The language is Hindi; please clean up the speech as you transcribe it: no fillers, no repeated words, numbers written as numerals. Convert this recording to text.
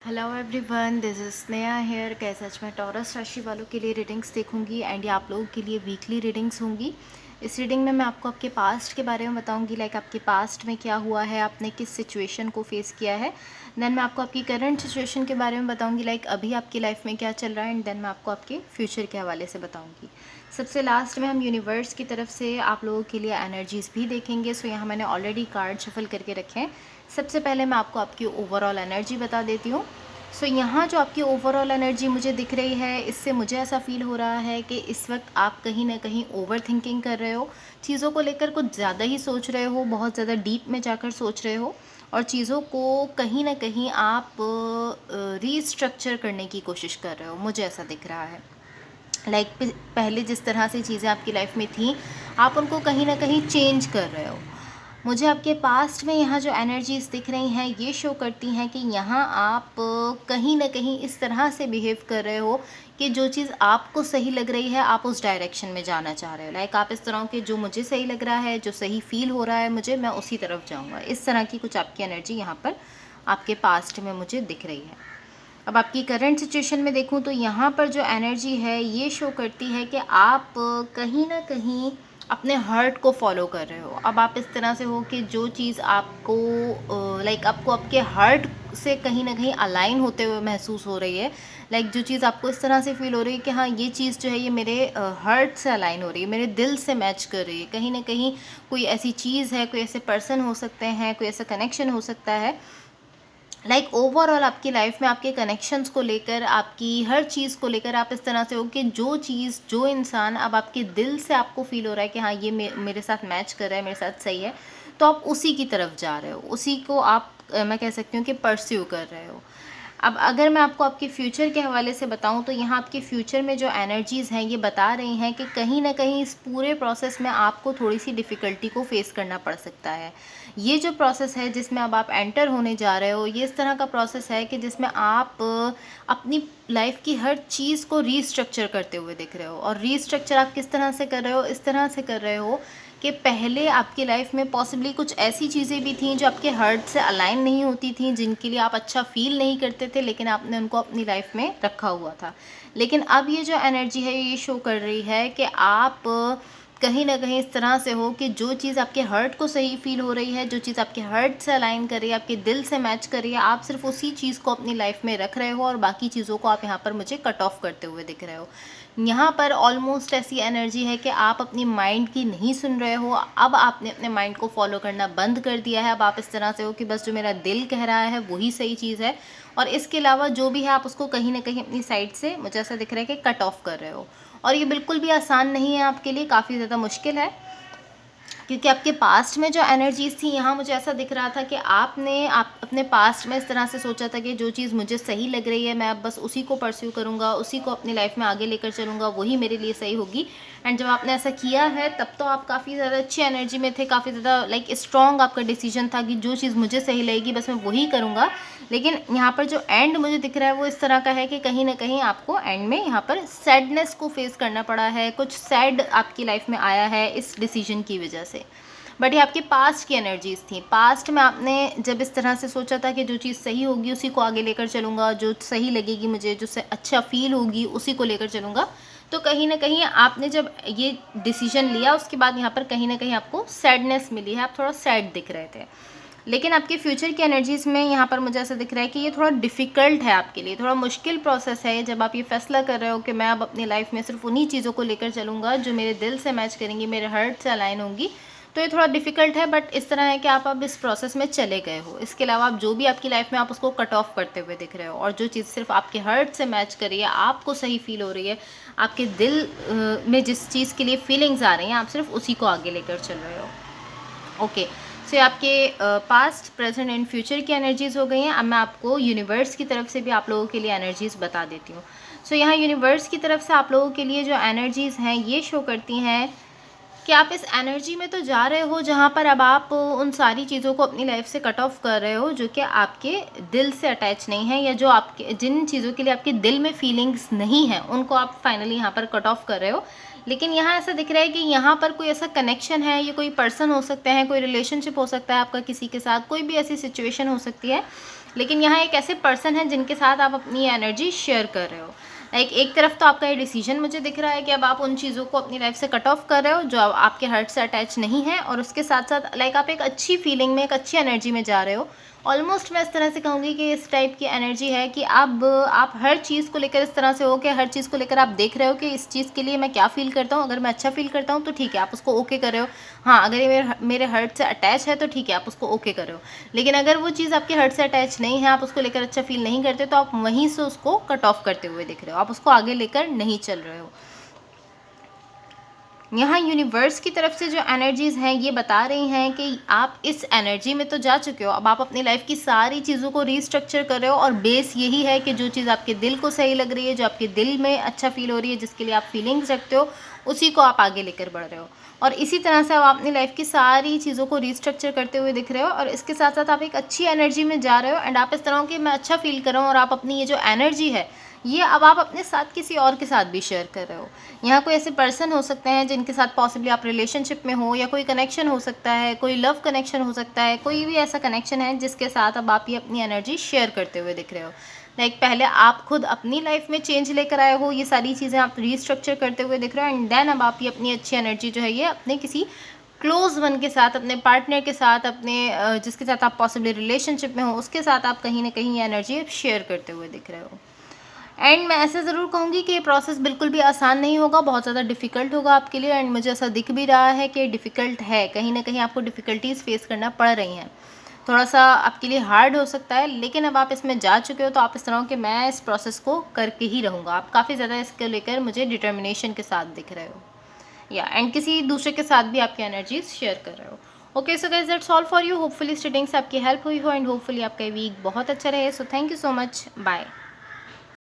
Hello everyone, this is Sneha here. कैसे आज मैं टॉरस राशि वालों के लिए रीडिंग्स देखूंगी एंड ये आप लोगों के लिए वीकली रीडिंग्स होंगी। इस रीडिंग में मैं आपको आपके पास्ट के बारे में बताऊंगी, लाइक आपके पास्ट में क्या हुआ है, आपने किस सिचुएशन को फेस किया है। देन मैं आपको आपकी करंट सिचुएशन के बारे में बताऊंगी, लाइक अभी आपकी लाइफ में क्या चल रहा है, एंड देन मैं आपको आपके फ्यूचर के हवाले से बताऊँगी। सबसे लास्ट में हम यूनिवर्स की तरफ से आप लोगों के लिए एनर्जीज़ भी देखेंगे। सो यहाँ मैंने ऑलरेडी कार्ड शफल करके रखे हैं। सबसे पहले मैं आपको आपकी ओवरऑल एनर्जी बता देती हूँ। सो यहाँ जो आपकी ओवरऑल एनर्जी मुझे दिख रही है, इससे मुझे ऐसा फील हो रहा है कि इस वक्त आप कहीं ना कहीं ओवर थिंकिंग कर रहे हो, चीज़ों को लेकर कुछ ज़्यादा ही सोच रहे हो, बहुत ज़्यादा डीप में जाकर सोच रहे हो, और चीज़ों को कहीं ना कहीं आप रीस्ट्रक्चर करने की कोशिश कर रहे हो, मुझे ऐसा दिख रहा है। लाइक पहले जिस तरह से चीज़ें आपकी लाइफ में थी, आप उनको कहीं ना कहीं चेंज कर रहे हो। मुझे आपके पास्ट में यहाँ जो एनर्जीज दिख रही हैं ये शो करती हैं कि यहाँ आप कहीं ना कहीं इस तरह से बिहेव कर रहे हो कि जो चीज़ आपको सही लग रही है आप उस डायरेक्शन में जाना चाह रहे हो। लाइक आप इस तरह के, जो मुझे सही लग रहा है, जो सही फील हो रहा है मुझे, मैं उसी तरफ जाऊँगा। इस तरह की कुछ आपकी एनर्जी यहाँ पर आपके पास्ट में मुझे दिख रही है। अब आपकी करंट सिचुएशन में देखूं तो यहाँ पर जो एनर्जी है ये शो करती है कि आप कहीं ना कहीं अपने हर्ट को फॉलो कर रहे हो। अब आप इस तरह से हो कि जो चीज़ आपको लाइक आपको आपके हर्ट से कहीं ना कहीं अलाइन होते हुए महसूस हो रही है। लाइक जो चीज़ आपको इस तरह से फील हो रही है कि हाँ, ये चीज़ जो है ये मेरे हर्ट से अलाइन हो रही है, मेरे दिल से मैच कर रही है। कहीं ना कहीं कोई ऐसी चीज़ है, कोई ऐसे पर्सन हो सकते हैं, कोई ऐसा कनेक्शन हो सकता है। लाइक ओवरऑल आपकी लाइफ में आपके कनेक्शंस को लेकर, आपकी हर चीज़ को लेकर आप इस तरह से हो कि जो चीज़, जो इंसान अब आपके दिल से आपको फील हो रहा है कि हाँ, ये मेरे साथ मैच कर रहा है, मेरे साथ सही है, तो आप उसी की तरफ जा रहे हो, उसी को आप मैं कह सकती हूँ कि परस्यू कर रहे हो। अब अगर मैं आपको आपके फ्यूचर के हवाले से बताऊं तो यहाँ आपके फ्यूचर में जो एनर्जीज़ हैं ये बता रही हैं कि कहीं ना कहीं इस पूरे प्रोसेस में आपको थोड़ी सी डिफ़िकल्टी को फेस करना पड़ सकता है। ये जो प्रोसेस है जिसमें अब आप एंटर होने जा रहे हो, ये इस तरह का प्रोसेस है कि जिसमें आप अपनी लाइफ की हर चीज़ को रीस्ट्रक्चर करते हुए दिख रहे हो। और रीस्ट्रक्चर आप किस तरह से कर रहे हो? इस तरह से कर रहे हो कि पहले आपकी लाइफ में पॉसिबली कुछ ऐसी चीज़ें भी थीं जो आपके हर्ट से अलाइन नहीं होती थीं, जिनके लिए आप अच्छा फील नहीं करते थे, लेकिन आपने उनको अपनी लाइफ में रखा हुआ था। लेकिन अब ये जो एनर्जी है ये शो कर रही है कि आप कहीं ना कहीं इस तरह से हो कि जो चीज़ आपके हर्ट को सही फील हो रही है, जो चीज़ आपके हर्ट से अलाइन कर रही है, आपके दिल से मैच कर रही है, आप सिर्फ उसी चीज़ को अपनी लाइफ में रख रहे हो और बाकी चीज़ों को आप यहाँ पर मुझे कट ऑफ करते हुए दिख रहे हो। यहाँ पर ऑलमोस्ट ऐसी एनर्जी है कि आप अपनी माइंड की नहीं सुन रहे हो। अब आपने अपने माइंड को फॉलो करना बंद कर दिया है। अब आप इस तरह से हो कि बस जो मेरा दिल कह रहा है वही सही चीज़ है, और इसके अलावा जो भी है आप उसको कहीं ना कहीं अपनी साइड से, मुझे ऐसा दिख रहा है कि कट ऑफ कर रहे हो। और ये बिल्कुल भी आसान नहीं है आपके लिए, काफ़ी ज़्यादा मुश्किल है, क्योंकि आपके पास्ट में जो एनर्जीज़ थी, यहाँ मुझे ऐसा दिख रहा था कि आप अपने पास्ट में इस तरह से सोचा था कि जो चीज़ मुझे सही लग रही है मैं अब बस उसी को परस्यू करूँगा, उसी को अपनी लाइफ में आगे लेकर चलूँगा, वही मेरे लिए सही होगी। एंड जब आपने ऐसा किया है तब तो आप काफ़ी ज़्यादा अच्छी एनर्जी में थे, काफ़ी ज़्यादा लाइक स्ट्रॉन्ग आपका डिसीजन था कि जो चीज़ मुझे सही लगेगी बस मैं वही करूँगा। लेकिन यहाँ पर जो एंड मुझे दिख रहा है वो इस तरह का है कि कहीं ना कहीं आपको एंड में यहाँ पर सैडनेस को फेस करना पड़ा है, कुछ सैड आपकी लाइफ में आया है इस डिसीजन की वजह से। बट ये आपके पास्ट की एनर्जीज थी। पास्ट में आपने जब इस तरह से सोचा था कि जो चीज़ सही होगी उसी को आगे लेकर चलूँगा, जो सही लगेगी मुझे, जो से अच्छा फील होगी उसी को लेकर चलूँगा, तो कहीं ना कहीं आपने जब ये डिसीजन लिया उसके बाद यहाँ पर कहीं ना कहीं आपको सैडनेस मिली है, आप थोड़ा सैड दिख रहे थे। लेकिन आपके फ्यूचर की एनर्जीज़ में यहाँ पर मुझे ऐसा दिख रहा है कि ये थोड़ा डिफ़िकल्ट है आपके लिए, थोड़ा मुश्किल प्रोसेस है। जब आप ये फैसला कर रहे हो कि मैं अब अपनी लाइफ में सिर्फ उन्हीं चीज़ों को लेकर चलूँगा जो मेरे दिल से मैच करेंगी, मेरे हार्ट से अलाइन होंगी, तो ये थोड़ा डिफ़िकल्ट है। बट इस तरह है कि आप अब इस प्रोसेस में चले गए हो। इसके अलावा आप जो भी आपकी लाइफ में आप उसको कट ऑफ करते हुए दिख रहे हो, और जो चीज़ सिर्फ आपके हार्ट से मैच कर रही है, आपको सही फील हो रही है, आपके दिल में जिस चीज़ के लिए फीलिंग्स आ रही हैं, आप सिर्फ उसी को आगे लेकर चल रहे हो। ओके, सो ये आपके पास्ट, प्रेजेंट एंड फ्यूचर की एनर्जीज़ हो गई हैं। अब मैं आपको यूनिवर्स की तरफ से भी आप लोगों के लिए एनर्जीज़ बता देती हूँ। सो यहाँ यूनिवर्स की तरफ से आप लोगों के लिए जो एनर्जीज़ हैं ये शो करती हैं कि आप इस एनर्जी में तो जा रहे हो जहाँ पर अब आप उन सारी चीज़ों को अपनी लाइफ से कट ऑफ कर रहे हो जो कि आपके दिल से अटैच नहीं है, या जो आपके, जिन चीज़ों के लिए आपके दिल में फीलिंग्स नहीं है उनको आप फाइनली यहाँ पर कट ऑफ कर रहे हो। लेकिन यहाँ ऐसा दिख रहा है कि यहाँ पर कोई ऐसा कनेक्शन है, ये कोई पर्सन हो सकते हैं, कोई रिलेशनशिप हो सकता है आपका किसी के साथ, कोई भी ऐसी सिचुएशन हो सकती है लेकिन यहाँ एक ऐसे पर्सन है जिनके साथ आप अपनी एनर्जी शेयर कर रहे हो। एक तरफ तो आपका ये डिसीजन मुझे दिख रहा है कि अब आप उन चीज़ों को अपनी लाइफ से कट ऑफ कर रहे हो जो आपके हार्ट से अटैच नहीं है, और उसके साथ साथ आप एक अच्छी फीलिंग में, एक अच्छी एनर्जी में जा रहे हो। ऑलमोस्ट मैं इस तरह से कहूँगी कि इस टाइप की एनर्जी है कि अब आप हर चीज़ को लेकर इस तरह से हो कि हर चीज़ को लेकर आप देख रहे हो कि इस चीज़ के लिए मैं क्या फ़ील करता हूँ। अगर मैं अच्छा फ़ील करता हूँ तो ठीक है, आप उसको ओके कर रहे हो। हाँ, अगर ये मेरे हर्ट से अटैच है तो ठीक है, आप उसको ओके कर रहे हो। लेकिन अगर वो चीज़ आपके हर्ट से अटैच नहीं है, आप उसको लेकर अच्छा फ़ील नहीं करते, तो आप वहीं से उसको कट ऑफ करते हुए दिख रहे हो, आप उसको आगे लेकर नहीं चल रहे हो। यहाँ यूनिवर्स की तरफ से जो एनर्जीज़ हैं ये बता रही हैं कि आप इस एनर्जी में तो जा चुके हो, अब आप अपनी लाइफ की सारी चीज़ों को रीस्ट्रक्चर कर रहे हो, और बेस यही है कि जो चीज़ आपके दिल को सही लग रही है, जो आपके दिल में अच्छा फील हो रही है, जिसके लिए आप फीलिंग्स रखते हो, उसी को आप आगे लेकर बढ़ रहे हो। और इसी तरह से आप अपनी लाइफ की सारी चीज़ों को रीस्ट्रक्चर करते हुए दिख रहे हो, और इसके साथ साथ आप एक अच्छी एनर्जी में जा रहे हो, एंड आप इस तरह की मैं अच्छा फील कर रहा हूँ, और आप अपनी ये जो एनर्जी है ये अब आप अपने साथ किसी और के साथ भी शेयर कर रहे हो। यहाँ कोई ऐसे पर्सन हो सकते हैं जिनके साथ पॉसिबली आप रिलेशनशिप में हो, या कोई कनेक्शन हो सकता है, कोई लव कनेक्शन हो सकता है, कोई भी ऐसा कनेक्शन है जिसके साथ अब आप ये अपनी एनर्जी शेयर करते हुए दिख रहे हो। पहले आप खुद अपनी लाइफ में चेंज लेकर आए हो, ये सारी चीज़ें आप रीस्ट्रक्चर करते हुए दिख रहे हो, एंड देन अब आप ये अपनी अच्छी एनर्जी जो है ये अपने किसी क्लोज़ वन के साथ, अपने पार्टनर के साथ, अपने जिसके साथ आप पॉसिबली रिलेशनशिप में हो, उसके साथ आप कहीं ना कहीं ये एनर्जी शेयर करते हुए दिख रहे हो। एंड मैं ऐसा ज़रूर कहूँगी कि ये प्रोसेस बिल्कुल भी आसान नहीं होगा, बहुत ज़्यादा डिफ़िकल्ट होगा आपके लिए, एंड मुझे ऐसा दिख भी रहा है कि डिफ़िकल्ट है, कहीं ना कहीं आपको डिफ़िकल्टीज़ फेस करना पड़ रही हैं। थोड़ा सा आपके लिए हार्ड हो सकता है, लेकिन अब आप इसमें जा चुके हो तो आप इस तरह कि मैं इस प्रोसेस को करके ही रहूँगा। आप काफ़ी ज़्यादा इसको लेकर मुझे डिटर्मिनेशन के साथ दिख रहे हो, या एंड किसी दूसरे के साथ भी आपकी एनर्जीज शेयर कर रहे हो। Okay, so guys that's all for you. Hopefully इस रीडिंग से आपकी हेल्प हुई हो, एंड होपफुली आपका वीक बहुत अच्छा रहे। So thank you so much, bye.